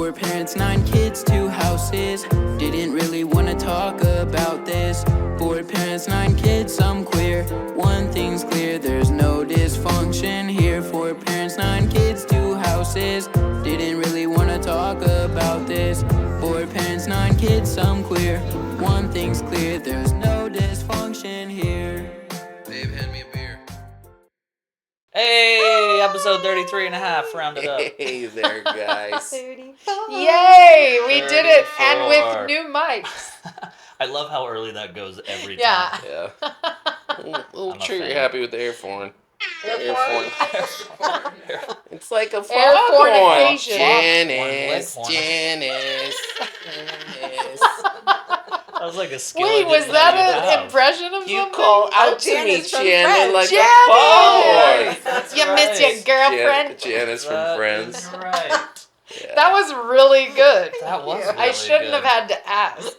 Four parents, 9 kids, 2 houses. Didn't really wanna talk about this. Four parents, 9 kids, I'm queer. One thing's clear, there's no dysfunction here. Four parents, 9 kids, 2 houses. Didn't really wanna talk about this. Four parents, 9 kids, I'm queer. One thing's clear, there's no dysfunction here. Dave, hand me a beer. Hey, episode 33 and a half, rounded up. Hey there, guys. 34. Yay! We did it, 34. and with new mics. I love how early that goes every time. Yeah. Yeah. I'm I'm a sure you're fan. happy with the airphone. Airphone. It's like a Airphone foghorn. occasion. Janice, Foghorn. Janice, Janice. That was like a skill. Wait, was that an impression of You something? call out to me, Janice from Janet, Friends. like Janice! a foghorn. That's You missed right. your girlfriend. Janice from That Friends. is right. Yeah. That was really good. That was Yeah. really I shouldn't good. have had to ask.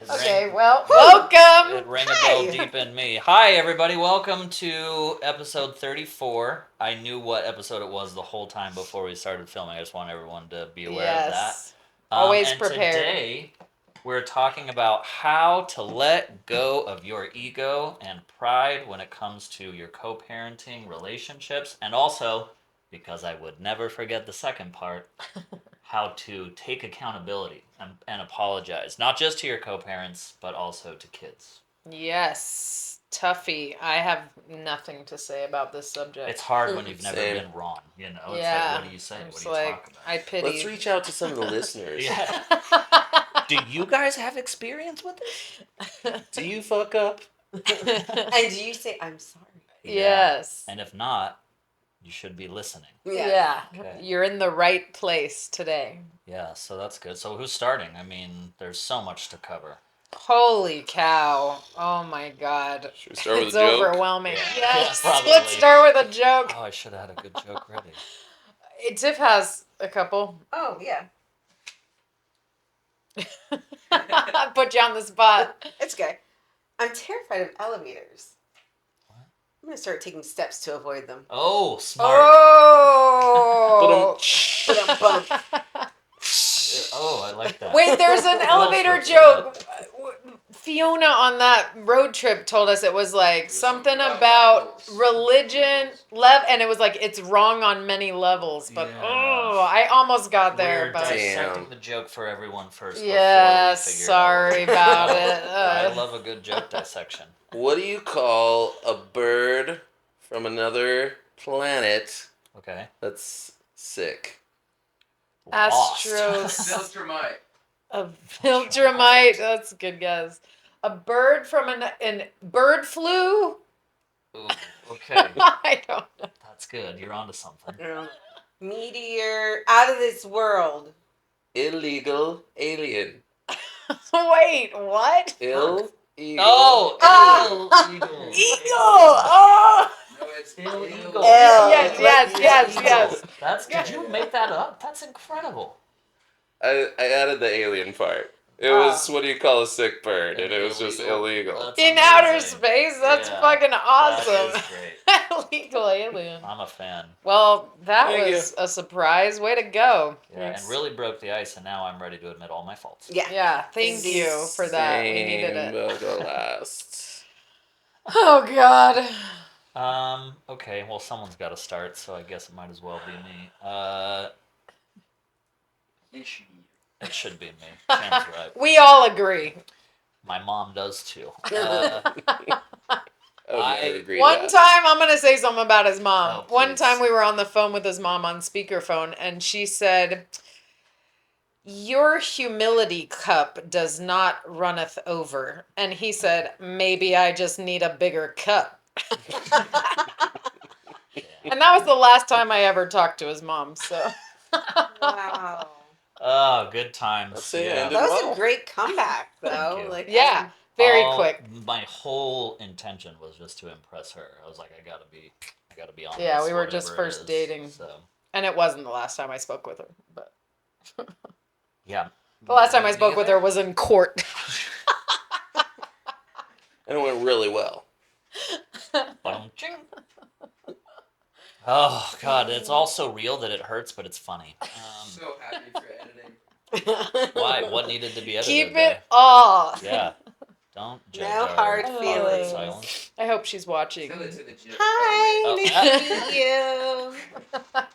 It Okay, rang- well, It welcome. rang a bell deep in me. Hi, everybody. Welcome to episode 34. I knew what episode it was the whole time before we started filming. I just want everyone to be aware of that. Yes. Always and prepared. Today, we're talking about how to let go of your ego and pride when it comes to your co-parenting relationships, and also, because I would never forget the second part, how to take accountability and apologize, not just to your co-parents, but also to kids. Yes. Toughie. I have nothing to say about this subject. It's hard when you've never Same. been wrong, you know? It's Yeah. like, what do you say? It's What do you like, talk about? I pity. Let's reach out to some of the listeners. Yeah. Do you guys have experience with this? Do you fuck up? And do you say, I'm sorry? Yes. And if not, you should be listening. Yeah. Okay. You're in the right place today. Yeah, so that's good. So who's starting? I mean, there's so much to cover. Holy cow. Oh my god. Should we start with It's a joke? overwhelming. Yeah. Yes. Yeah, probably. Let's start with a joke. Oh, I should have had a good joke ready. Tiff has a couple. Oh, yeah. Put you on the spot. It's okay. I'm terrified of elevators. What? I'm going to start taking steps to avoid them. Oh, smart. Oh. Ba-dum. Oh, I like that. Wait, there's an elevator Let's joke. Fiona on that road trip told us it was like something about religion, and it was like it's wrong on many levels. But Yeah. I almost got there. We're But dissecting Damn. the joke for everyone first. before yes, we figure sorry it out. about it. I love a good joke dissection. What do you call a bird from another planet Okay. that's sick? Lost. Astros. Viltrumite. A Viltrumite. That's a good guess. A bird from an bird flu. Ooh, okay. I don't know. That's good. You're onto something. Meteor out of this world. Illegal alien. Wait, what? Illegal. Oh! Ah! Eagle. Eagle. Oh. No, it's Illegal. Yes. That's. Did you make that up? That's incredible. I added the alien part. It was what do you call a sick bird, and it was just illegal. That's In amazing. outer space, that's Yeah, fucking That awesome. is great. Illegal alien. I'm a fan. Well, that Thank was a surprise. Way to go. Yeah, and really broke the ice, and now I'm ready to admit all my faults. Yeah. Yeah, thank you for that. We needed Same, it. will go last. Oh God. Okay, well, someone's got to start, so I guess it might as well be me. It should be me. Sam's right. We all agree. My mom does too. I would never agree to One that. time, I'm going to say something about his mom. Oh, One please. time we were on the phone with his mom on speakerphone, and she said, "Your humility cup does not runneth over." And he said, "Maybe I just need a bigger cup." And that was the last time I ever talked to his mom, so. Wow. Oh, good times. Let's say it Yeah. ended That was well. a great comeback, though. Thank you. Like, Yeah, very All- quick. My whole intention was just to impress her. I was like, I gotta be on. Yeah, this, we were just whatever it first is. dating. So And it wasn't the last time I spoke with her, but yeah. the last time I spoke with her was in court. And it went really well. Bum-ching. Oh God, it's all so real that it hurts, but it's funny. So happy for editing. Why? What needed to be edited Keep there? it all. Yeah. Don't judge No our hard awkward feelings. silence. I hope she's watching. Tell it to the gym. Hi, Oh, nice to meet you.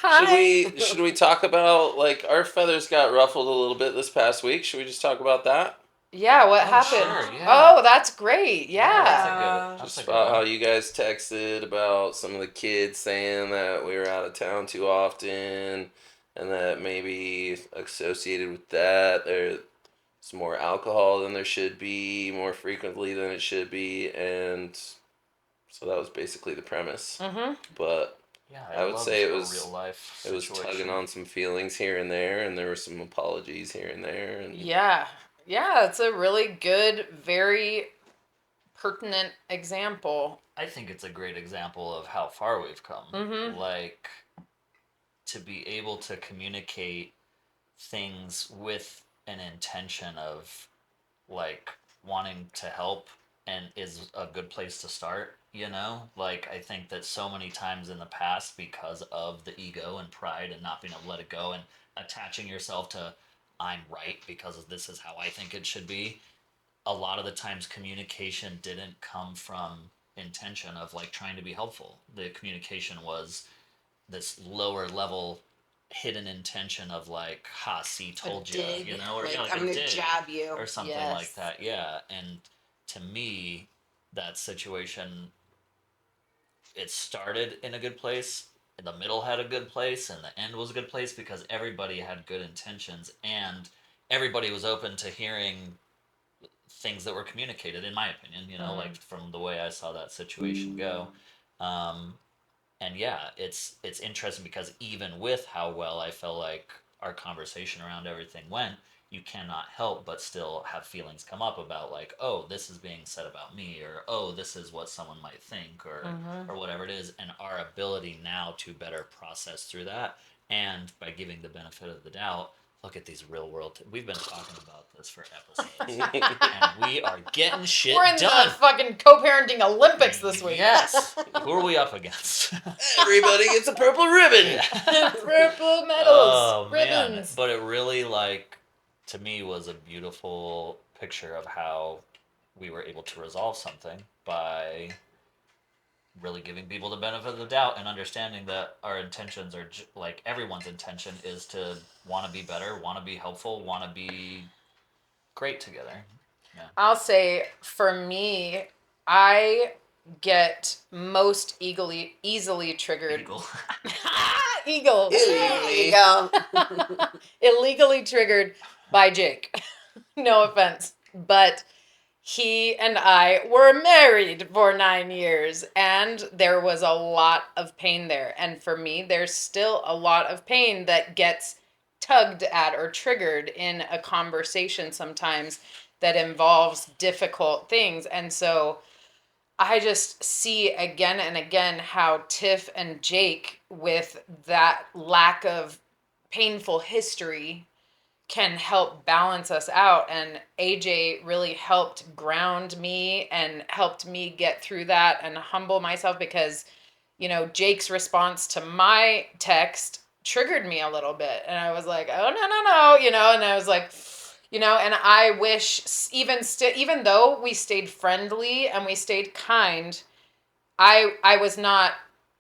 Hi. Should we talk about, like, our feathers got ruffled a little bit this past week? Should we just talk about that? Yeah, what Oh, happened? sure, yeah. Oh, that's great. Yeah, Yeah. that's a good. That's Just a good about how one. you guys texted about some of the kids saying that we were out of town too often, and that maybe associated with that there's more alcohol than there should be, more frequently than it should be, and so that was basically the premise. Mm-hmm. But Yeah, I would love say it a was- real life. it was situation. tugging on some feelings here and there, and there were some apologies here and there, and Yeah. Yeah, it's a really good, very pertinent example. I think it's a great example of how far we've come. Mhm. Like, to be able to communicate things with an intention of, like, wanting to help and is a good place to start, you know? Like, I think that so many times in the past, because of the ego and pride and not being able to let it go and attaching yourself to, I'm right because this is how I think it should be, a lot of the times communication didn't come from intention of like trying to be helpful. The communication was this lower level hidden intention of like, ha, see, told you, Dig. you know, or Like, you know, like I'm a gonna dig jab you. or something Yes. like that. Yeah. And to me, that situation, it started in a good place. The middle had a good place, and the end was a good place because everybody had good intentions, and everybody was open to hearing things that were communicated. In my opinion, you know, like from the way I saw that situation go. And yeah, it's interesting because even with how well I felt like our conversation around everything went, you cannot help but still have feelings come up about like, oh, this is being said about me, or oh, this is what someone might think, or whatever it is. And our ability now to better process through that, and by giving the benefit of the doubt, look at these real world. We've been talking about this for episodes, and we are getting shit We're in done. the fucking co-parenting Olympics this week. Yes. Who are we up against? everybody gets a purple ribbon. Purple medals, Oh ribbons. man! But it really, like, to me, was a beautiful picture of how we were able to resolve something by really giving people the benefit of the doubt and understanding that our intentions are like everyone's intention is to want to be better, want to be helpful, want to be great together. I'll say for me, I get most easily triggered. Eagle. Eagle. There you go. Illegally triggered by Jake. No offense. But he and I were married for 9 years, and there was a lot of pain there. And for me, there's still a lot of pain that gets tugged at or triggered in a conversation sometimes that involves difficult things. And so I just see again and again how Tiff and Jake, with that lack of painful history, can help balance us out. And AJ really helped ground me and helped me get through that and humble myself because, you know, Jake's response to my text triggered me a little bit. And I was like, oh, no, you know, and I was like, you know, and I wish even though we stayed friendly and we stayed kind, I was not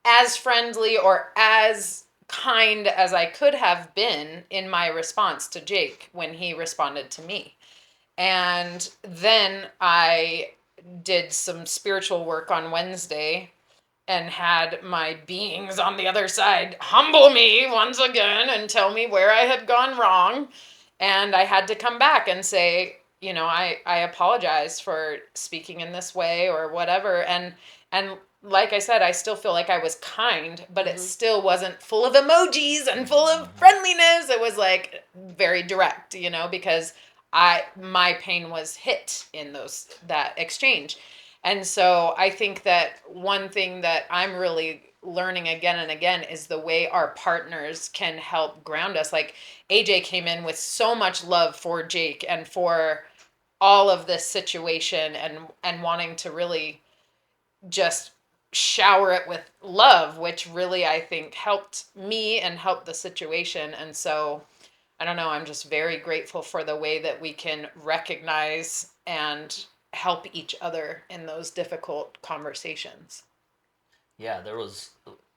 as friendly or as kind as I could have been in my response to Jake when he responded to me. And then I did some spiritual work on Wednesday and had my beings on the other side humble me once again and tell me where I had gone wrong. And I had to come back and say, you know, I apologize for speaking in this way or whatever. And like I said, I still feel like I was kind, but it still wasn't full of emojis and full of friendliness. It was like very direct, you know, because my pain was hit in that exchange. And so I think that one thing that I'm really learning again and again is the way our partners can help ground us. Like AJ came in with so much love for Jake and for all of this situation and wanting to really just shower it with love, which really I think helped me and helped the situation. And so I don't know, I'm just very grateful for the way that we can recognize and help each other in those difficult conversations. Yeah, there was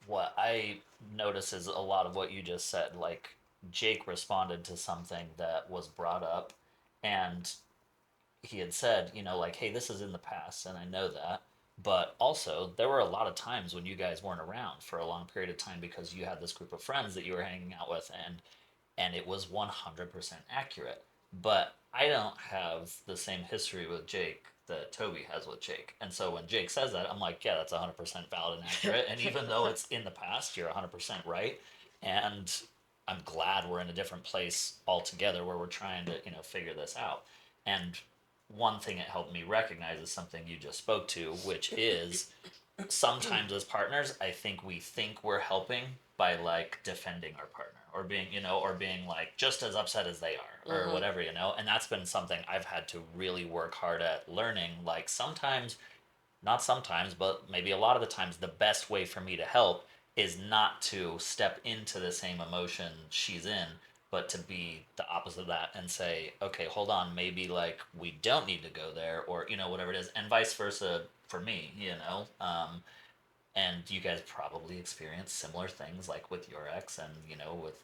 what I notice is a lot of what you just said. Like Jake responded to something that was brought up, and he had said, like, hey, this is in the past, and I know that. But also, there were a lot of times when you guys weren't around for a long period of time because you had this group of friends that you were hanging out with, and it was 100% accurate. But I don't have the same history with Jake that Toby has with Jake. And so when Jake says that, I'm like, yeah, that's 100% valid and accurate. And even though it's in the past, you're 100% right. And I'm glad we're in a different place altogether where we're trying to, figure this out. And one thing it helped me recognize is something you just spoke to, which is sometimes as partners, I think we're helping by like defending our partner or being, or being like just as upset as they are or whatever, and that's been something I've had to really work hard at learning. Like sometimes, not sometimes, but maybe a lot of the times, the best way for me to help is not to step into the same emotion she's in, but to be the opposite of that and say, okay, hold on, maybe like we don't need to go there, or whatever it is, and vice versa for me, and you guys probably experience similar things like with your ex and with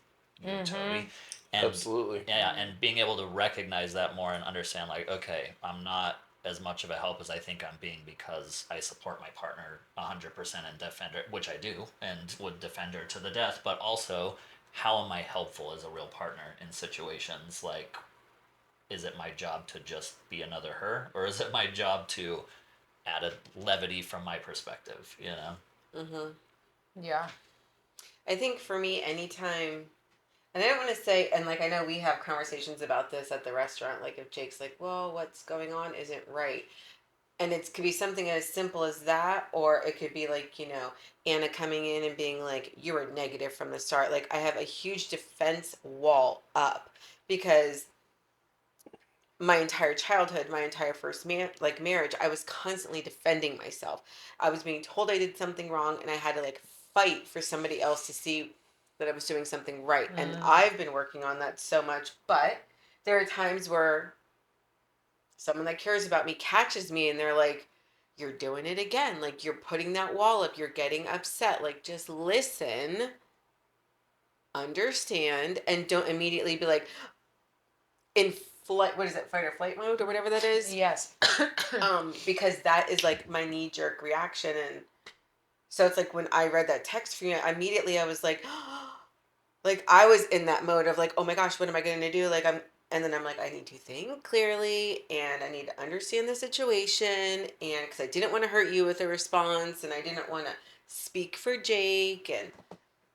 you and Toby, and Absolutely. yeah, and being able to recognize that more and understand like, okay, I'm not as much of a help as I think I'm being because I support my partner 100% and defend her, which I do and would defend her to the death, but also how am I helpful as a real partner in situations like, is it my job to just be another her, or is it my job to add a levity from my perspective? Yeah. I think for me, anytime, and I don't want to say, and like I know we have conversations about this at the restaurant, like if Jake's like, well, what's going on isn't right. And it could be something as simple as that, or it could be like, Anna coming in and being like, you were negative from the start. Like I have a huge defense wall up because my entire childhood, my entire first marriage, I was constantly defending myself. I was being told I did something wrong, and I had to like fight for somebody else to see that I was doing something right. And I've been working on that so much, but there are times where someone that cares about me catches me, and they're like, "You're doing it again. Like you're putting that wall up. You're getting upset. Like just listen, understand, and don't immediately be like in flight. What is it? Fight or flight mode or whatever that is." Yes. Because that is like my knee jerk reaction. And so it's like when I read that text from you, immediately I was like, like I was in that mode of like, oh my gosh, what am I going to do? And then I'm like, I need to think clearly and I need to understand the situation. And because I didn't want to hurt you with a response and I didn't want to speak for Jake. And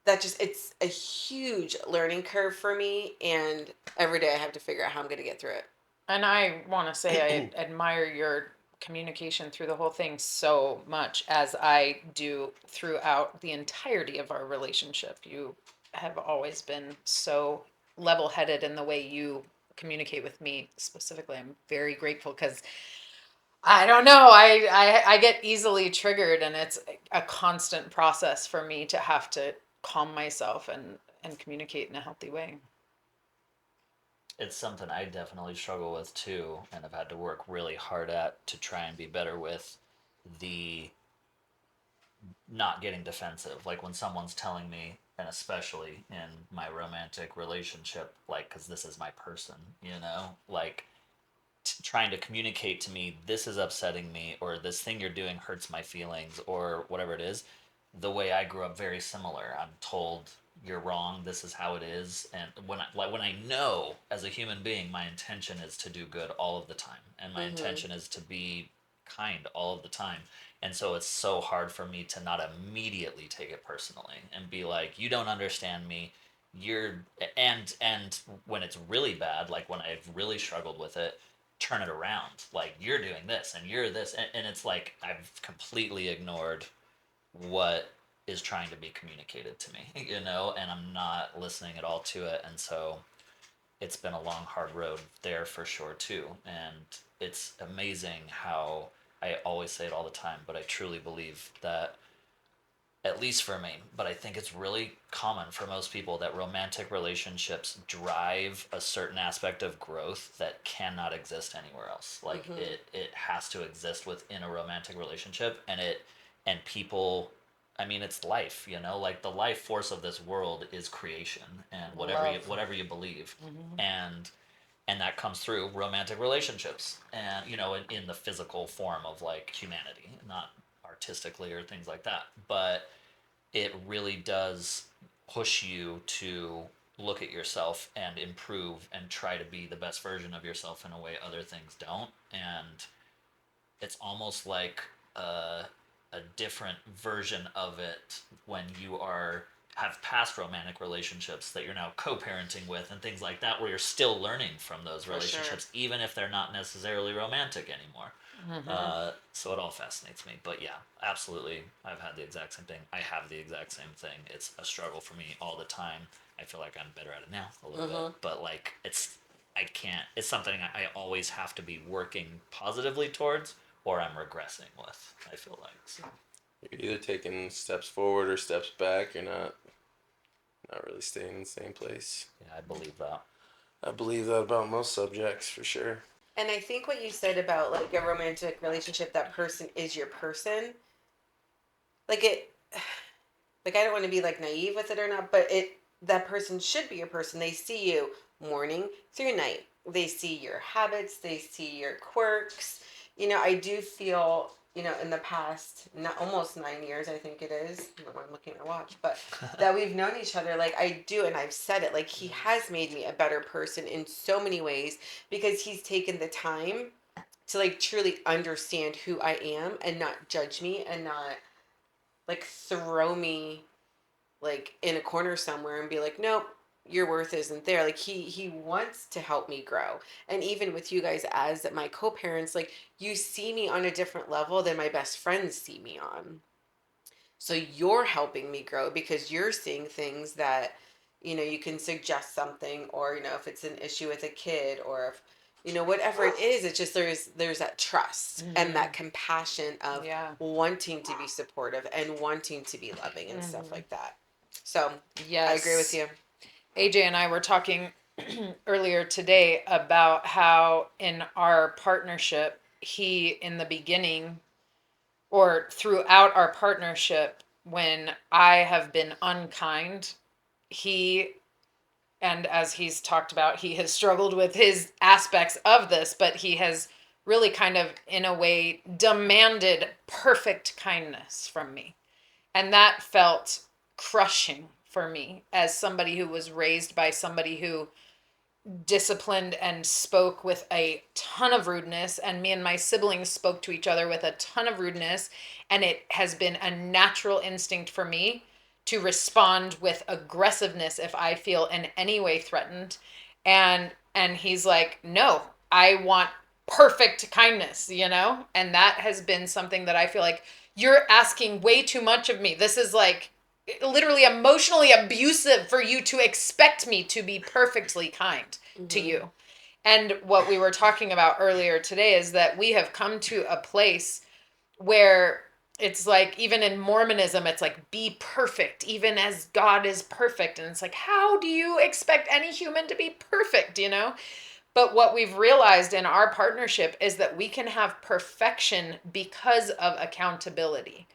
it's a huge learning curve for me. And every day I have to figure out how I'm going to get through it. And I want to say I admire your communication through the whole thing so much as I do throughout the entirety of our relationship. You have always been so level headed in the way you communicate with me specifically. I'm very grateful because I don't know. I get easily triggered, and it's a constant process for me to have to calm myself and communicate in a healthy way. It's something I definitely struggle with too, and I've had to work really hard at to try and be better with the not getting defensive. Like when someone's telling me, and especially in my romantic relationship, like, because this is my person, like trying to communicate to me, this is upsetting me, or this thing you're doing hurts my feelings, or whatever it is. The way I grew up, very similar. I'm told you're wrong. This is how it is. And when I know as a human being, my intention is to do good all of the time, and my intention is to be kind all of the time. And so it's so hard for me to not immediately take it personally and be like, you don't understand me. You're and when it's really bad, like when I've really struggled with it, turn it around. Like you're doing this and you're this, and it's like I've completely ignored what is trying to be communicated to me, and I'm not listening at all to it. And so it's been a long, hard road there for sure, too. And it's amazing how I always say it all the time, but I truly believe that at least for me, but I think it's really common for most people that romantic relationships drive a certain aspect of growth that cannot exist anywhere else. Like it has to exist within a romantic relationship, and people, I mean, it's life, you know, like the life force of this world is creation and Love. whatever you believe. And that comes through romantic relationships, and you know, in the physical form of like humanity, not artistically or things like that, but it really does push you to look at yourself and improve and try to be the best version of yourself in a way other things don't. And it's almost like a different version of it when you are have past romantic relationships that you're now co-parenting with and things like that, where you're still learning from those For relationships even if they're not necessarily romantic anymore. So it all fascinates me. But yeah, absolutely, I've had the exact same thing. I have the exact same thing. It's a struggle for me all the time. I feel like I'm better at it now a little bit, but like I can't. It's something I always have to be working positively towards, or I'm regressing with. I feel like so. You're either taking steps forward or steps back. You're not really staying in the same place. Yeah, I believe that. I believe that about most subjects for sure. And I think what you said about like a romantic relationship, that person is your person. Like it, like I don't want to be like naive with it or not, but that person should be your person. They see you morning through night. They see your habits. They see your quirks. You know, I do feel, you know, in the past, not almost 9 years, I think it is. I don't know why I'm looking at my watch, but that we've known each other. Like I do, and I've said it. Like he has made me a better person in so many ways because he's taken the time to like truly understand who I am and not judge me and not like throw me like in a corner somewhere and be like, nope, your worth isn't there. Like he wants to help me grow. And even with you guys as my co-parents, like you see me on a different level than my best friends see me on. So you're helping me grow because you're seeing things that, you know, you can suggest something, or, you know, if it's an issue with a kid, or if, you know, whatever it is, it's just there's that trust and that compassion of Yeah. wanting to be supportive and wanting to be loving and stuff like that. So Yes. I agree with you. AJ and I were talking earlier today about how in our partnership, he in the beginning or throughout our partnership, when I have been unkind, he, and as he's talked about, he has struggled with his aspects of this, but he has really kind of, in a way, demanded perfect kindness from me. And that felt crushing for me as somebody who was raised by somebody who disciplined and spoke with a ton of rudeness, and me and my siblings spoke to each other with a ton of rudeness, and it has been a natural instinct for me to respond with aggressiveness if I feel in any way threatened. And he's like, no, I want perfect kindness, you know? And that has been something that I feel like you're asking way too much of me. This is like literally emotionally abusive for you to expect me to be perfectly kind to you. And what we were talking about earlier today is that we have come to a place where it's like, even in Mormonism, it's like, be perfect, even as God is perfect. And it's like, how do you expect any human to be perfect, you know? But what we've realized in our partnership is that we can have perfection because of accountability.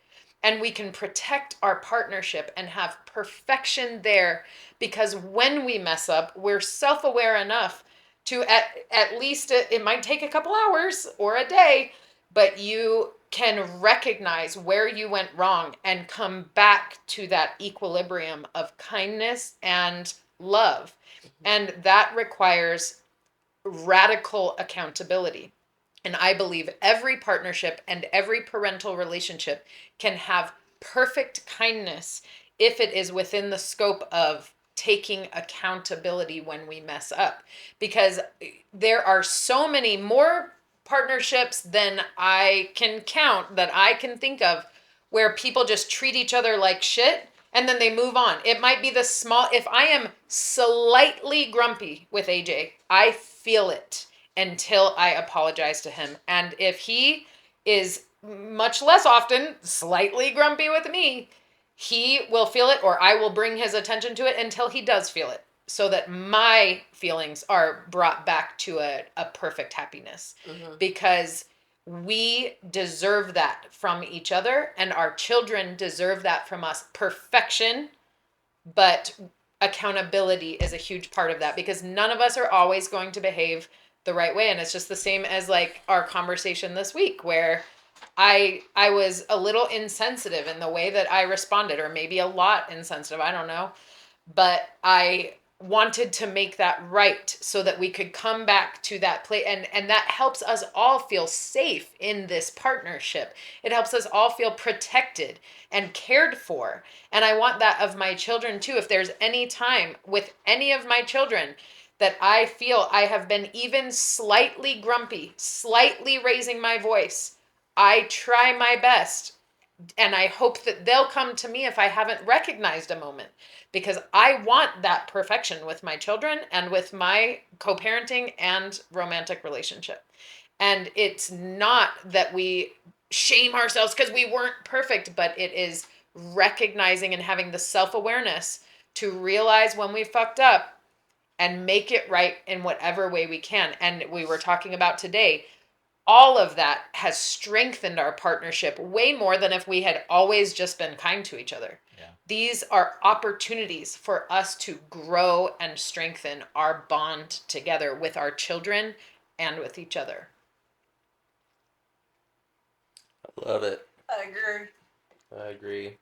And we can protect our partnership and have perfection there because when we mess up, we're self-aware enough to at least, it might take a couple hours or a day, but you can recognize where you went wrong and come back to that equilibrium of kindness and love. And that requires radical accountability. And I believe every partnership and every parental relationship can have perfect kindness if it is within the scope of taking accountability when we mess up. Because there are so many more partnerships than I can count that I can think of where people just treat each other like shit and then they move on. It might be the small, if I am slightly grumpy with AJ, I feel it until I apologize to him. And if he is much less often slightly grumpy with me, he will feel it, or I will bring his attention to it until he does feel it, so that my feelings are brought back to a perfect happiness. Because we deserve that from each other, and our children deserve that from us. Perfection, but accountability is a huge part of that, because none of us are always going to behave the right way. And it's just the same as like our conversation this week, where I was a little insensitive in the way that I responded, or maybe a lot insensitive, I don't know. But I wanted to make that right so that we could come back to that place, and that helps us all feel safe in this partnership. It helps us all feel protected and cared for. And I want that of my children too. If there's any time with any of my children that I feel I have been even slightly grumpy, slightly raising my voice, I try my best, and I hope that they'll come to me if I haven't recognized a moment, because I want that perfection with my children and with my co-parenting and romantic relationship. And it's not that we shame ourselves because we weren't perfect, but it is recognizing and having the self-awareness to realize when we fucked up and make it right in whatever way we can. And we were talking about today, all of that has strengthened our partnership way more than if we had always just been kind to each other. Yeah. These are opportunities for us to grow and strengthen our bond together with our children and with each other. I love it. I agree. I agree.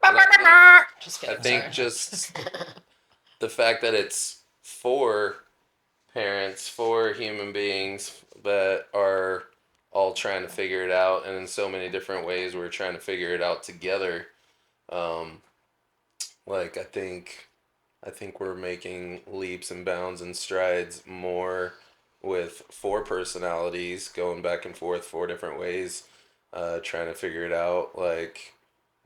Just I kidding. think sorry. just the fact that it's for parents, for human beings that are all trying to figure it out, and in so many different ways we're trying to figure it out together. Like I think we're making leaps and bounds and strides more with 4 personalities going back and forth 4 different ways, trying to figure it out. Like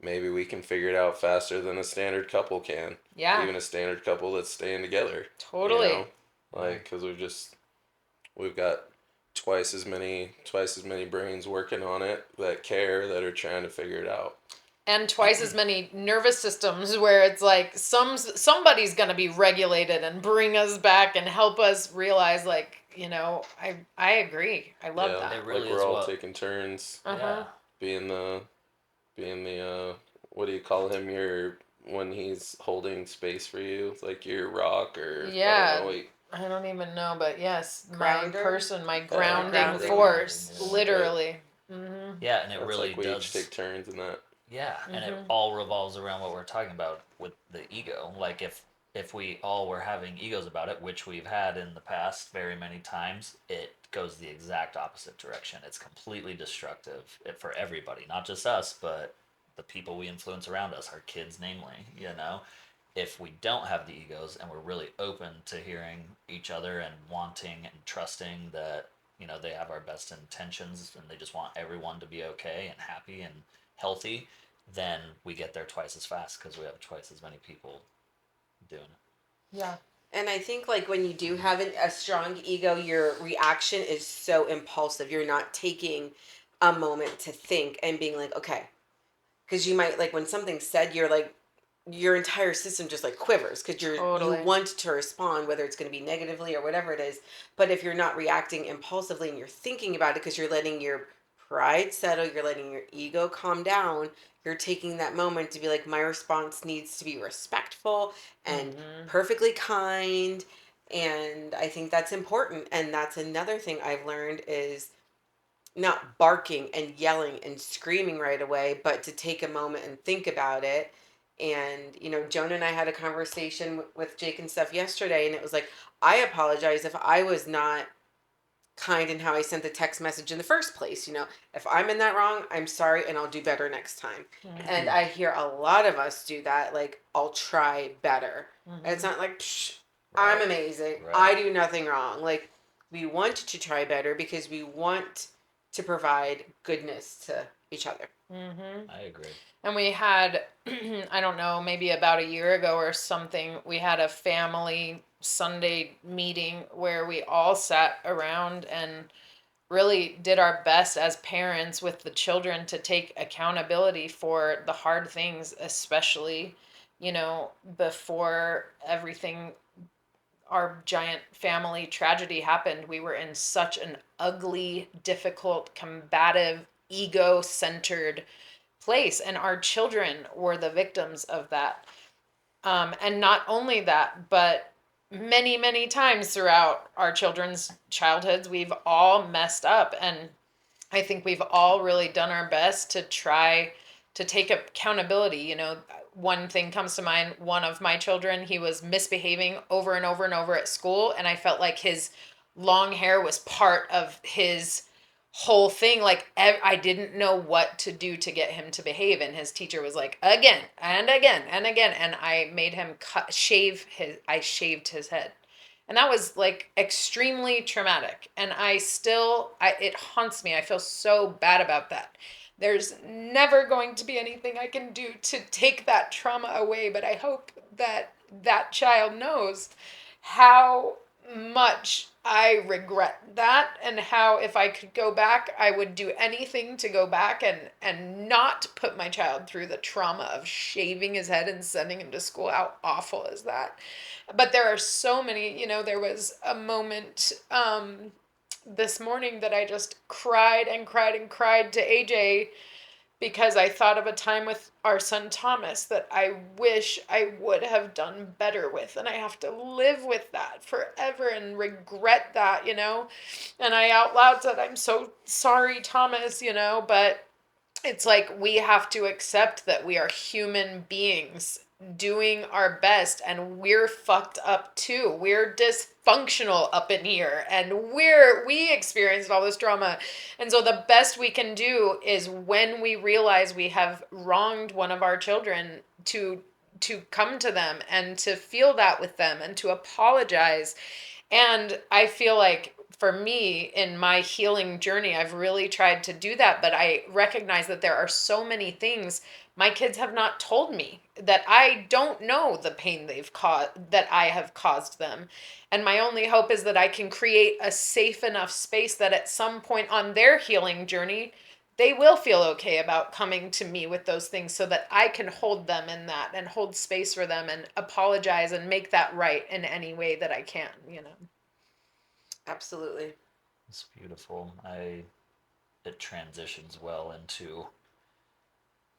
maybe we can figure it out faster than a standard couple can. Yeah. Even a standard couple that's staying together. Totally. You know? Like, because we've got twice as many brains working on it that care, that are trying to figure it out. And twice as many nervous systems, where it's like somebody's gonna be regulated and bring us back and help us realize, like, you know, I agree. I love Yeah, that. It really like is we're all what- taking turns Uh-huh. being the what do you call him? When he's holding space for you, like your rock, or Yeah. I don't know, wait. I don't even know, but yes, Grounder? my person, my grounding grounding. force, Yeah. literally. Mm-hmm. Yeah, and it That's really like we does. each take turns in that. Yeah, and it Mhm. all revolves around what we're talking about with the ego. Like if we all were having egos about it, which we've had in the past very many times, it goes the exact opposite direction. It's completely destructive for everybody, not just us, but the people we influence around us, our kids namely, you know. If we don't have the egos and we're really open to hearing each other and wanting and trusting that, you know, they have our best intentions and they just want everyone to be okay and happy and healthy, then we get there twice as fast because we have twice as many people doing it. Yeah. And I think like when you do have a strong ego, your reaction is so impulsive. You're not taking a moment to think and being like, okay, because you might like when something's said, you're like your entire system just like quivers because Totally. you want to respond, whether it's going to be negatively or whatever it is. But if you're not reacting impulsively and you're thinking about it because you're letting your pride settle, you're letting your ego calm down, you're taking that moment to be like, my response needs to be respectful and perfectly kind. And I think that's important. And that's another thing I've learned is not barking and yelling and screaming right away, but to take a moment and think about it. And, you know, Jonah and I had a conversation with Jake and stuff yesterday, and it was like, I apologize if I was not kind in how I sent the text message in the first place. You know, if I'm in that wrong, I'm sorry, and I'll do better next time. And I hear a lot of us do that, like, I'll try better. And it's not like, psh, I'm amazing. Right. I do nothing wrong. Like, we want to try better because we want to provide goodness to each other. Mm-hmm. I agree. And we had, I don't know, maybe about a year ago or something, we had a family Sunday meeting where we all sat around and really did our best as parents with the children to take accountability for the hard things, especially, before everything, our giant family tragedy happened. We were in such an ugly, difficult, combative, ego centered place, and our children were the victims of that. And not only that, but many, many times throughout our children's childhoods, we've all messed up. And I think we've all really done our best to try to take accountability. One thing comes to mind. One of my children, he was misbehaving over and over and over at school, and I felt like his long hair was part of his whole thing. Like, I didn't know what to do to get him to behave, and his teacher was like, again and again and again, and I made him I shaved his head. And that was like extremely traumatic. And it haunts me. I feel so bad about that. There's never going to be anything I can do to take that trauma away, but I hope that that child knows how much I regret that, and how if I could go back, I would do anything to go back and not put my child through the trauma of shaving his head and sending him to school. How awful is that? But there are so many, there was a moment this morning that I just cried and cried and cried to AJ, because I thought of a time with our son Thomas that I wish I would have done better with. And I have to live with that forever and regret that. And I out loud said, I'm so sorry, Thomas, but it's like we have to accept that we are human beings doing our best, and we're fucked up too. We're dysfunctional up in here, and we experienced all this trauma. And so the best we can do is, when we realize we have wronged one of our children, to come to them and to feel that with them and to apologize. And I feel like for me, in my healing journey, I've really tried to do that, but I recognize that there are so many things my kids have not told me, that I don't know the pain they've caused, that I have caused them. And my only hope is that I can create a safe enough space that at some point on their healing journey, they will feel okay about coming to me with those things, so that I can hold them in that and hold space for them and apologize and make that right in any way that I can. Absolutely. It's beautiful. It transitions well into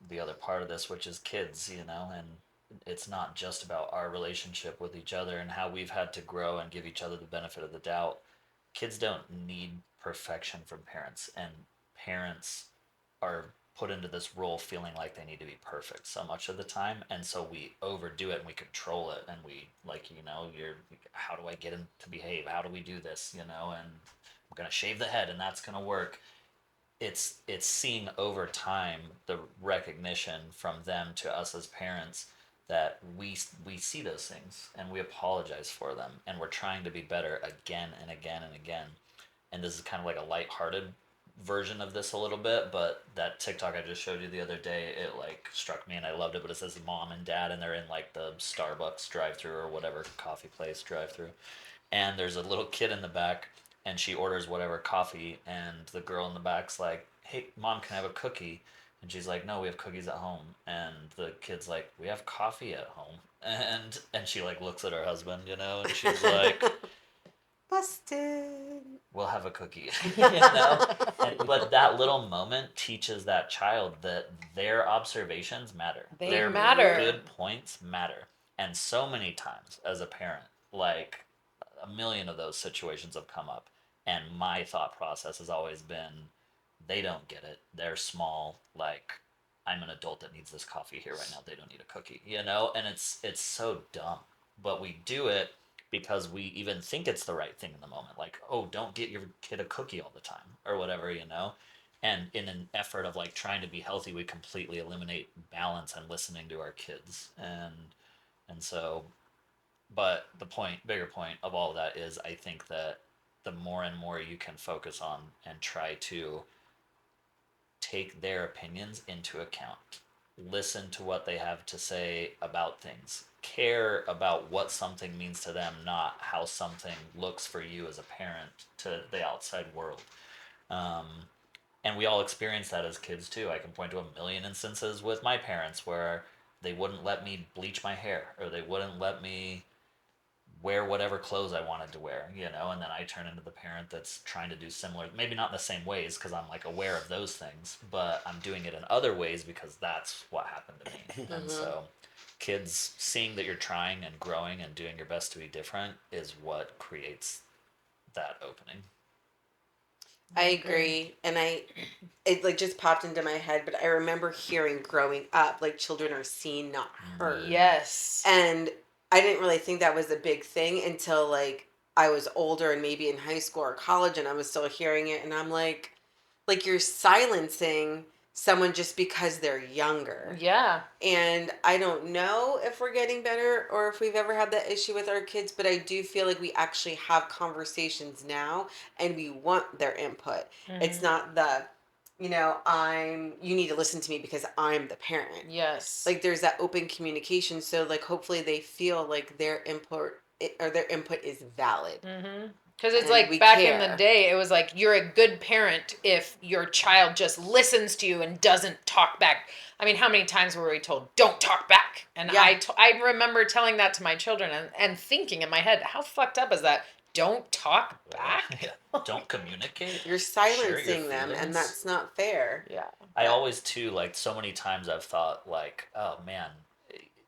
the other part of this, which is kids, and it's not just about our relationship with each other and how we've had to grow and give each other the benefit of the doubt. Kids don't need perfection from parents, and parents are put into this role feeling like they need to be perfect so much of the time, and so we overdo it and we control it, and we, like, you're, how do I get him to behave, how do we do this, and I'm gonna shave the head and that's gonna work. It's seeing over time the recognition from them to us as parents that we see those things and we apologize for them, and we're trying to be better again and again and again. And this is kind of like a lighthearted version of this a little bit, but that TikTok I just showed you the other day, it like struck me and I loved it. But it says mom and dad, and they're in like the Starbucks drive-through or whatever coffee place drive-through, and there's a little kid in the back, and she orders whatever coffee, and the girl in the back's like, hey mom, can I have a cookie? And she's like, no, we have cookies at home. And the kid's like, we have coffee at home. And she like looks at her husband, and she's like, Busted. we'll have a cookie. But that little moment teaches that child that their observations matter. Their matter. good points matter. And so many times as a parent, like a million of those situations have come up, and my thought process has always been, they don't get it, they're small, like, I'm an adult that needs this coffee here right now, they don't need a cookie, and it's so dumb, but we do it because we even think it's the right thing in the moment, like, oh, don't get your kid a cookie all the time or whatever, and in an effort of like trying to be healthy, we completely eliminate balance and listening to our kids. And so, but the bigger point of all of that is, I think that the more and more you can focus on and try to take their opinions into account, listen to what they have to say about things, care about what something means to them, not how something looks for you as a parent to the outside world. And we all experience that as kids too. I can point to a million instances with my parents where they wouldn't let me bleach my hair, or they wouldn't let me wear whatever clothes I wanted to wear, and then I turn into the parent that's trying to do similar, maybe not in the same ways because I'm like aware of those things, but I'm doing it in other ways because that's what happened to me. And so kids seeing that you're trying and growing and doing your best to be different is what creates that opening. I agree, and it like just popped into my head, but I remember hearing growing up, like children are seen, not heard. Yes. And I didn't really think that was a big thing until like I was older and maybe in high school or college, and I was still hearing it, and I'm like you're silencing someone just because they're younger. Yeah. And I don't know if we're getting better or if we've ever had that issue with our kids, but I do feel like we actually have conversations now and we want their input. It's not the, you need to listen to me because I'm the parent. Yes. Like there's that open communication. So like hopefully they feel like their input is valid. Because it's And like we back in care. the day, it was like you're a good parent if your child just listens to you and doesn't talk back. I mean, how many times were we told, don't talk back? And Yeah. I remember telling that to my children and thinking in my head, how fucked up is that? Don't talk back? Yeah. Don't communicate. You're Share silencing your them, and feelings. that's not fair. Yeah. I always too, like, so many times I've thought like, oh man,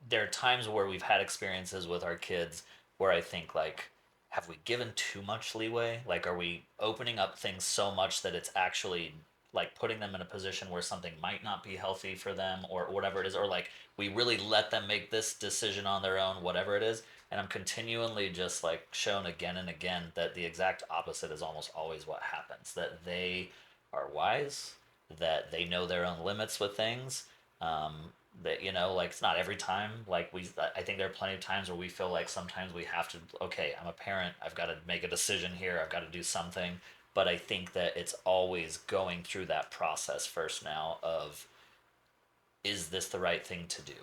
there are times where we've had experiences with our kids where I think like, have we given too much leeway? Like, are we opening up things so much that it's actually like putting them in a position where something might not be healthy for them or whatever it is, or like we really let them make this decision on their own, whatever it is. And I'm continually just like shown again and again that the exact opposite is almost always what happens, that they are wise, that they know their own limits with things. That like it's not every time. Like I think there are plenty of times where we feel like sometimes we have to. Okay, I'm a parent. I've got to make a decision here. I've got to do something. But I think that it's always going through that process first now of, is this the right thing to do?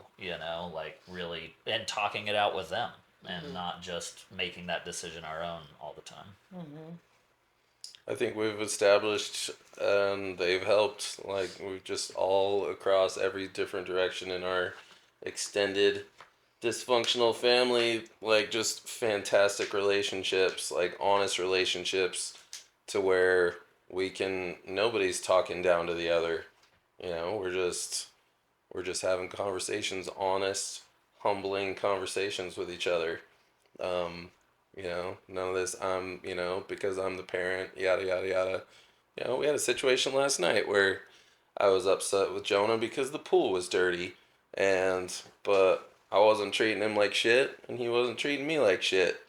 Like really, and talking it out with them, and not just making that decision our own all the time. I think we've established and they've helped, like we've just all across every different direction in our extended dysfunctional family, like just fantastic relationships, like honest relationships to where nobody's talking down to the other. We're just having conversations, honest, humbling conversations with each other. None of this, because I'm the parent, yada, yada, yada. We had a situation last night where I was upset with Jonah because the pool was dirty, but I wasn't treating him like shit, and he wasn't treating me like shit.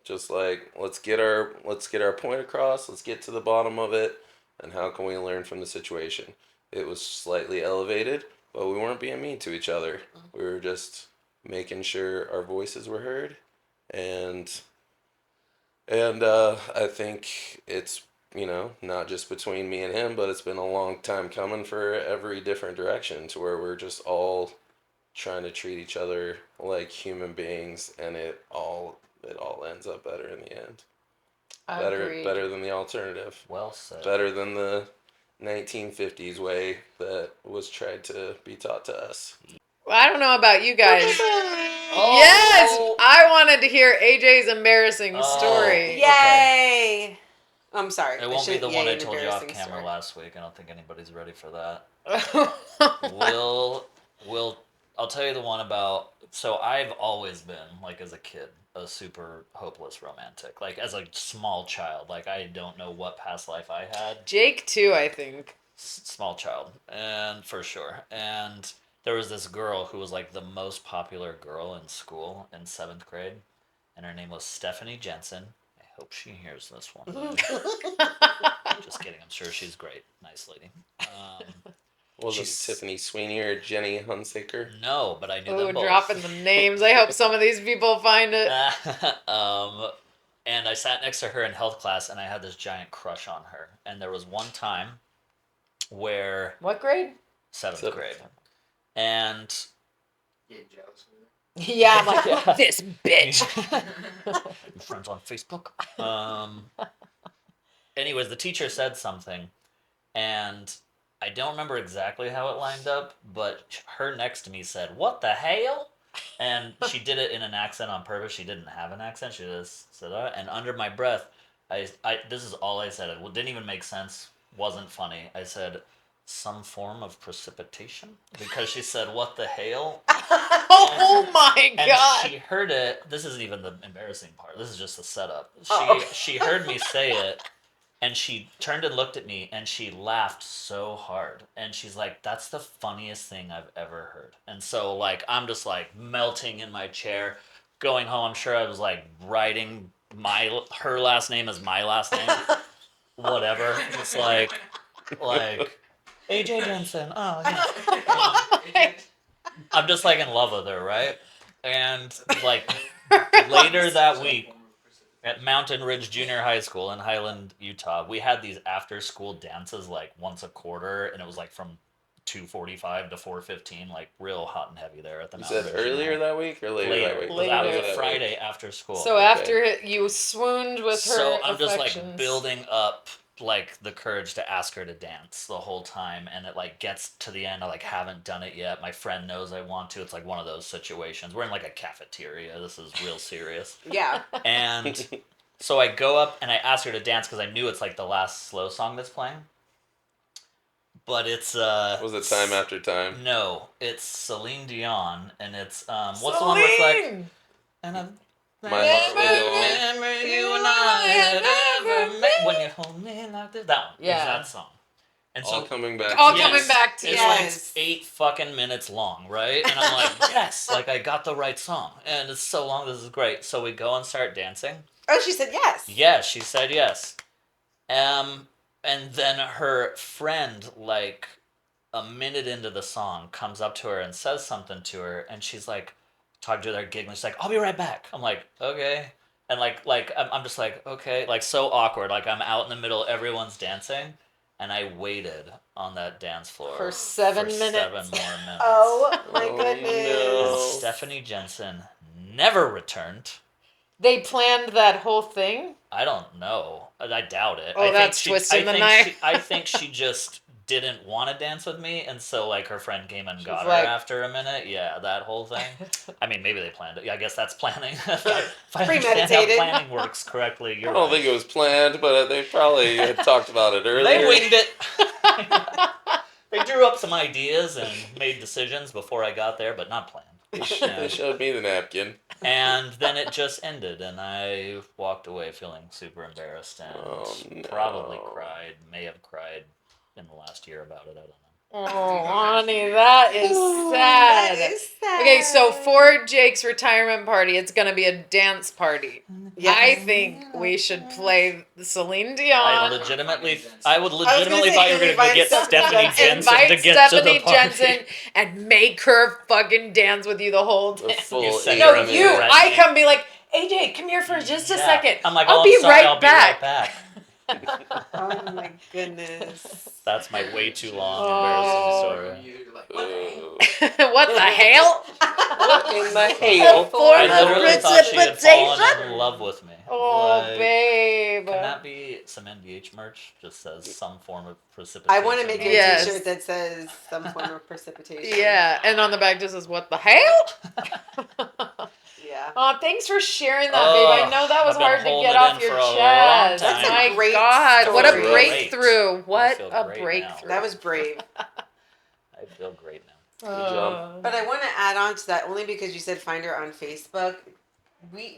Just like, let's get our point across, let's get to the bottom of it, and how can we learn from the situation? It was slightly elevated, but we weren't being mean to each other. We were just making sure our voices were heard, and I think it's, not just between me and him, but it's been a long time coming for every different direction to where we're just all trying to treat each other like human beings, and it all ends up better in the end. Agreed. Better than the alternative. Well said. Better than the 1950s way that was tried to be taught to us. Well, I don't know about you guys. Oh. Yes, I wanted to hear AJ's embarrassing story. Yay! I'm sorry. It won't be the one I told you off camera last week. I don't think anybody's ready for that. I'll tell you the one about. So I've always been, like as a kid, a super hopeless romantic. Like as a small child, like I don't know what past life I had. Jake too, I think. Small child, and for sure. And there was this girl who was like the most popular girl in school in 7th grade, and her name was Stephanie Jensen. I hope she hears this one. Just kidding. I'm sure she's great. Nice lady. Was it Tiffany Sweeney or Jenny Hunsaker? No, but I knew Ooh, them both. dropping the names. I hope some of these people find it. And I sat next to her in health class, and I had this giant crush on her. And there was one time where What grade? 7th grade, and Yeah, I'm like, this bitch. friends on Facebook. anyways, the teacher said something, and I don't remember exactly how it lined up, but her next to me said, "What the hell?" And she did it in an accent on purpose. She didn't have an accent. She just said that. And under my breath, this is all I said. It didn't even make sense. Wasn't funny. I said, some form of precipitation? Because she said, "What the hell?" Oh my And god. she heard it. This isn't even the embarrassing part. This is just the setup. Oh. She heard me say it, and she turned and looked at me, and she laughed so hard. And she's like, "That's the funniest thing I've ever heard." And so, like, I'm just like melting in my chair, going home. I'm sure I was like writing her last name as my last name, whatever. It's like AJ Jensen. Oh, yeah. I'm just like in love with her, right? And like later that week at Mountain Ridge Junior High School in Highland, Utah, we had these after school dances like once a quarter, and it was like from 2:45 to 4:15, like real hot and heavy there at the You Mountain said Ridge Junior earlier High. that week or later, Later. that week? It was out Later. of Friday after school. So after you swooned with her So I'm just like affections. building up like the courage to ask her to dance the whole time, and it like gets to the end. I like haven't done it yet. My friend knows I want to. It's like one of those situations. We're in like a cafeteria. This is real serious. Yeah. And so I go up and I ask her to dance because I knew it's like the last slow song that's playing. But it's Was it Time After Time? No, it's Celine Dion, and it's what's the one where it's like, Celine! and I'm My heart will go on. remember you and I had ever met when you hold me like this. That one. Yeah. It's that song. And All so coming back. All to Yes. coming back to it's you. Yes. like 8 fucking minutes long, right? And I'm like, yes, like I got the right song. And it's so long, this is great. So we go and start dancing. Oh, she said yes. Yes, she said yes. And then her friend, like a minute into the song, comes up to her and says something to her, and she's like talking to her giggling. She's like, "I'll be right back." I'm like, "Okay." And I'm just like, okay, like so awkward. Like I'm out in the middle, everyone's dancing, and I waited on that dance floor For 7 minutes. 7 more minutes. Oh my Oh, goodness. And no. Stephanie Jensen never returned. They planned that whole thing? I don't know. I doubt it. Oh, I think that's twisting the knife. I think she just didn't want to dance with me, and so like her friend came and got her like- after a minute. Yeah, that whole thing. I mean, maybe they planned it. Yeah, I guess that's planning. If I understand how Premeditated. planning works correctly, I you're don't right. think it was planned, but they probably had talked about it earlier. They winged it. They drew up some ideas and made decisions before I got there, but not planned. They showed me the napkin. And then it just ended, and I walked away feeling super embarrassed and Oh, no. probably cried, may have cried in the last year about it. I don't know. Oh, honey, that is Ooh, sad. That is sad. Okay, so for Jake's retirement party, it's gonna be a dance party. Yes. I think we should play Celine Dion. I would legitimately thought say, you were going to invite get Stephanie Jensen Invite to get Stephanie to the party. Jensen and make her fucking dance with you the whole The time. full You send No, her a you. minute, I right? come be like, AJ, come here for just a Yeah. second. I'm like, I'll oh, be I'm sorry, right I'll back. be right back. Oh my goodness. That's my way too long Oh. embarrassing story. What the hell? What in the A hell? form I of literally thought she had fallen precipitation? in love with me. Oh, Like, babe. Can that be some NBH merch? Just says some form of precipitation. I want to make a Yes. t-shirt that says some form of precipitation. Yeah, and on the back just says, what the hell? Yeah. Oh, thanks for sharing that, babe. I know that was I've been hard to holding get it off in your for a long chest. time. That's a My great God, what a story. breakthrough. I What feel a great now. breakthrough. That was brave. I feel great now. job. But I want to add on to that only because you said find her on Facebook.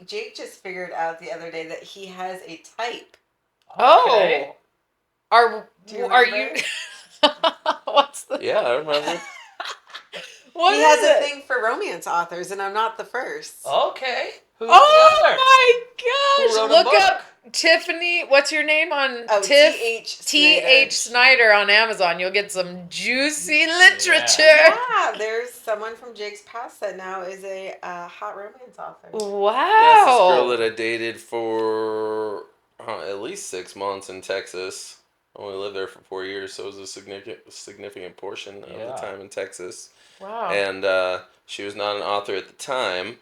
Jake just figured out the other day that he has a type. Okay. Are Do you are remember? you What's the Yeah, I remember. what he is has it? a thing for romance authors, and I'm not the first. Okay. Who's Oh the other? my Who wrote gosh. a Look book? up Tiffany, what's your name on Oh, Tiff T.H. T.H. Snyder on Amazon. You'll get some juicy literature. Yeah, there's someone from Jake's past that now is a hot romance author. That's this girl Wow. that I dated for at least 6 months in Texas. I only lived there for 4 years, so it was a significant portion of the Yeah. time in Texas. Wow. And she was not an author at the time,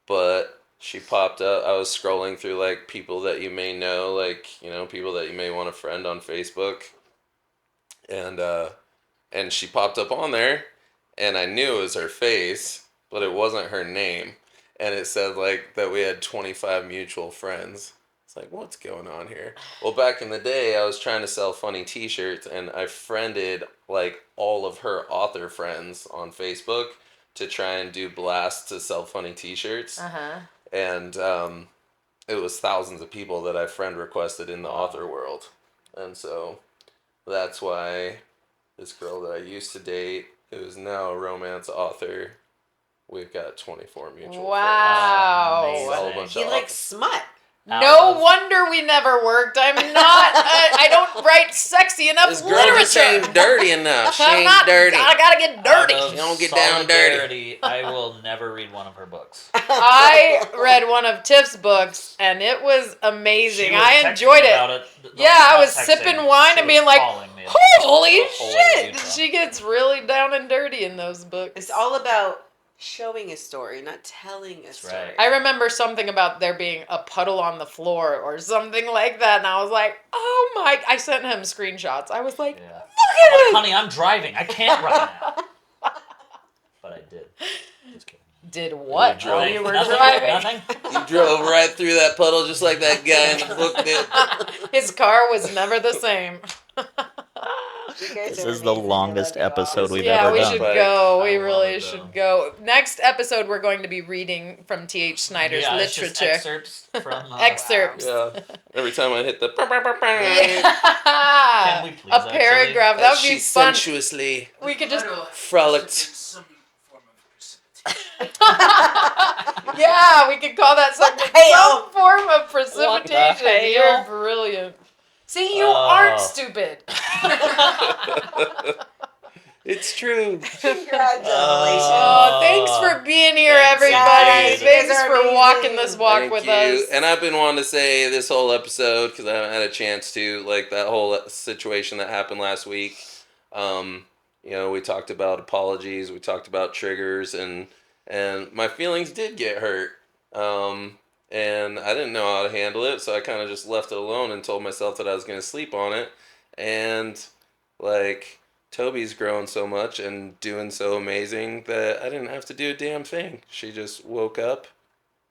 but she popped up. I was scrolling through like people that you may know, like people that you may want to friend on Facebook, and she popped up on there, and I knew it was her face, but it wasn't her name, and it said like that we had 25 mutual friends. It's like, what's going on here? Well, back in the day, I was trying to sell funny T-shirts, and I friended like all of her author friends on Facebook to try and do blasts to sell funny T-shirts, Uh-huh. and it was thousands of people that I friend requested in the author world, and so that's why this girl that I used to date, who is now a romance author, we've got 24 mutual Wow. friends. It's all a bunch He of likes smut. No wonder we never worked. I'm not. I don't write sexy enough This girl just literature. ain't dirty enough. She I'm ain't not dirty. I gotta get dirty. Out of You don't get down dirty. solidarity, I will never read one of her books. I read one of Tiff's books and it was amazing. She was I texting enjoyed it. about Yeah, I not was texting, sipping wine she and being was like, calling me holy the whole way to shit! Utah. She gets really down and dirty in those books. It's all about showing a story, not telling a story. right. I remember something about there being a puddle on the floor or something like that, and I was like, oh my. I sent him screenshots. I was like, Yeah. look I'm at like, it! honey, I'm driving. I can't right now. But I did. Just kidding. Did what You drove. while you were Nothing, driving? Nothing. You drove right through that puddle just like that guy in the book did. His car was never the same. You guys This are is the amazing. I longest love you all. episode we've Yeah, ever we done. should Like, go. We I love really it, should though. go. Next episode, we're going to be reading from T.H. Snyder's Yeah, it's just literature. excerpts from. Excerpts. Yeah. Every time I hit the Yeah. Can we please, a paragraph. That would be she fun. sensuously We could just. frolicked. Some form of precipitation. Yeah, we could call that something. hell? Some form of What the precipitation. You're hell? brilliant. See, you Oh. aren't stupid. It's true. Congratulations. Oh, thanks for being here, Thanks, everybody. guys. You Thanks guys are for walking amazing. this walk Thank with you. us. And I've been wanting to say this whole episode because I haven't had a chance to, like that whole situation that happened last week. We talked about apologies, we talked about triggers, and my feelings did get hurt. And I didn't know how to handle it, so I kind of just left it alone and told myself that I was going to sleep on it. And like Toby's grown so much and doing so amazing that I didn't have to do a damn thing. She just woke up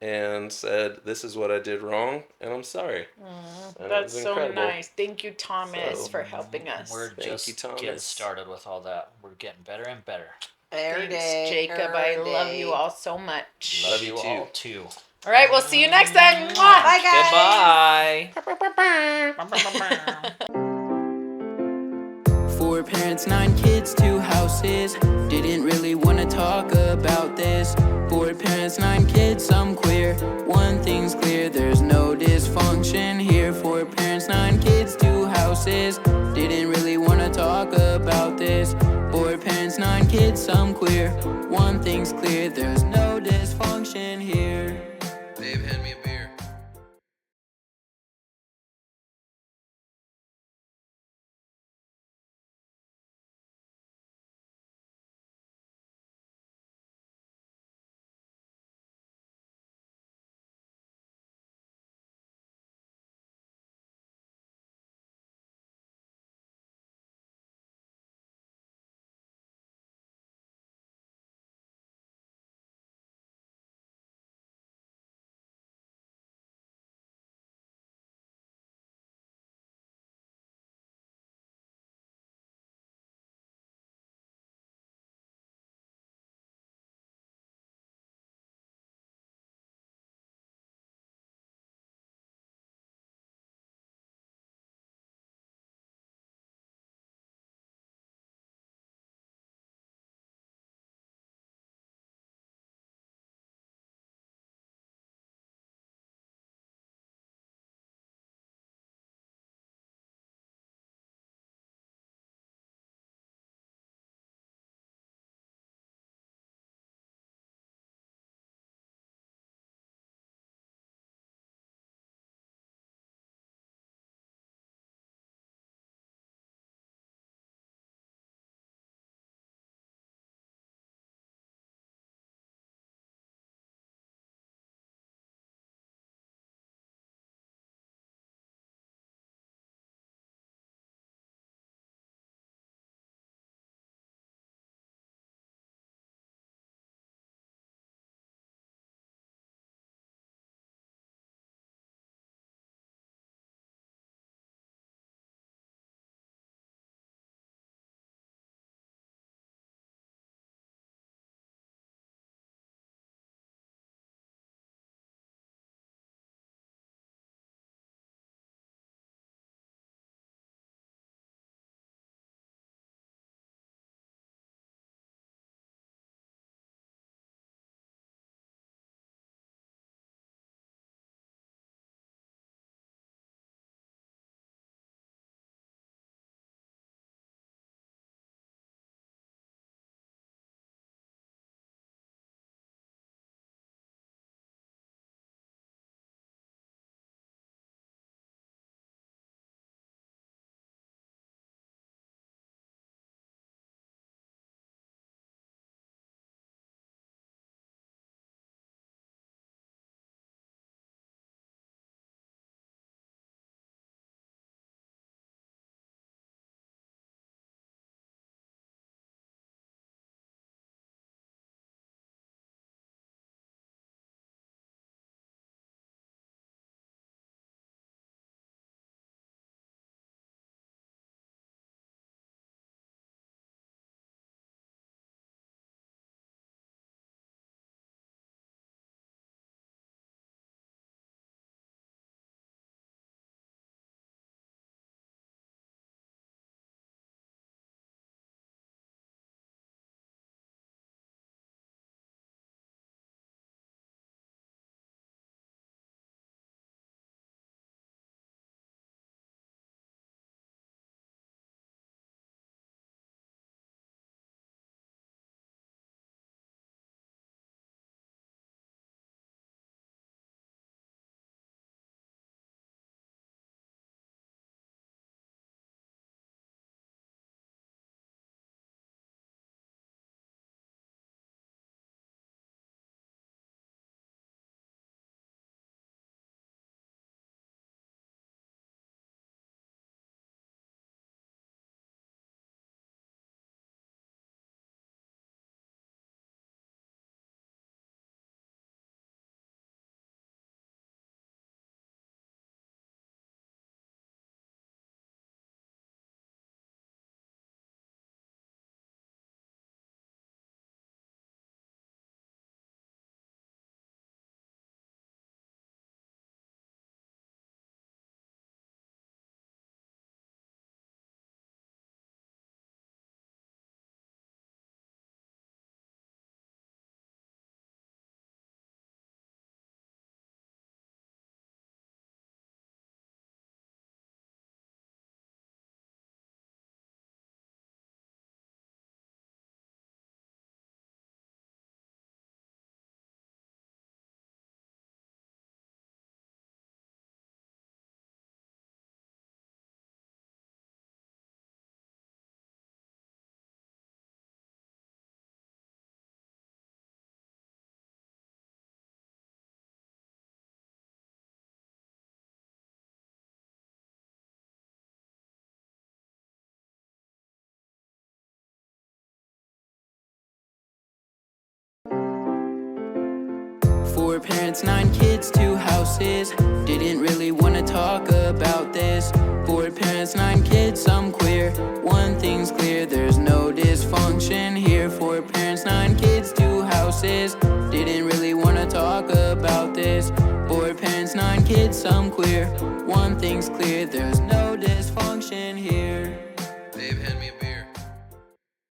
and said, "This is what I did wrong, and I'm sorry." And it That's was so incredible. nice. Thank you, Thomas, So, for helping us. We're Thank just you, Thomas. getting started with all that. We're getting better and better. Every Thanks, day, Jacob. every I love day. you all so much. Love you too. all too. All right, we'll see you next time. Mwah. Bye, guys. Goodbye. 4 parents, 9 kids, 2 houses. Didn't really want to talk about this. 4 parents, 9 kids, I'm queer. One thing's clear, there's no dysfunction here. 4 parents, 9 kids, 2 houses. Didn't really want to talk about this. 4 parents, 9 kids, I'm queer. One thing's clear, there's no dysfunction here. Dave, hand me a beer. Four parents, 9 kids, 2 houses. Didn't really wanna talk about this. Four parents, 9 kids, I'm queer. One thing's clear, there's no dysfunction here. Four parents, 9 kids, 2 houses. Didn't really wanna talk about this. Four parents, 9 kids, I'm queer. One thing's clear, there's no dysfunction here. Babe, hand me a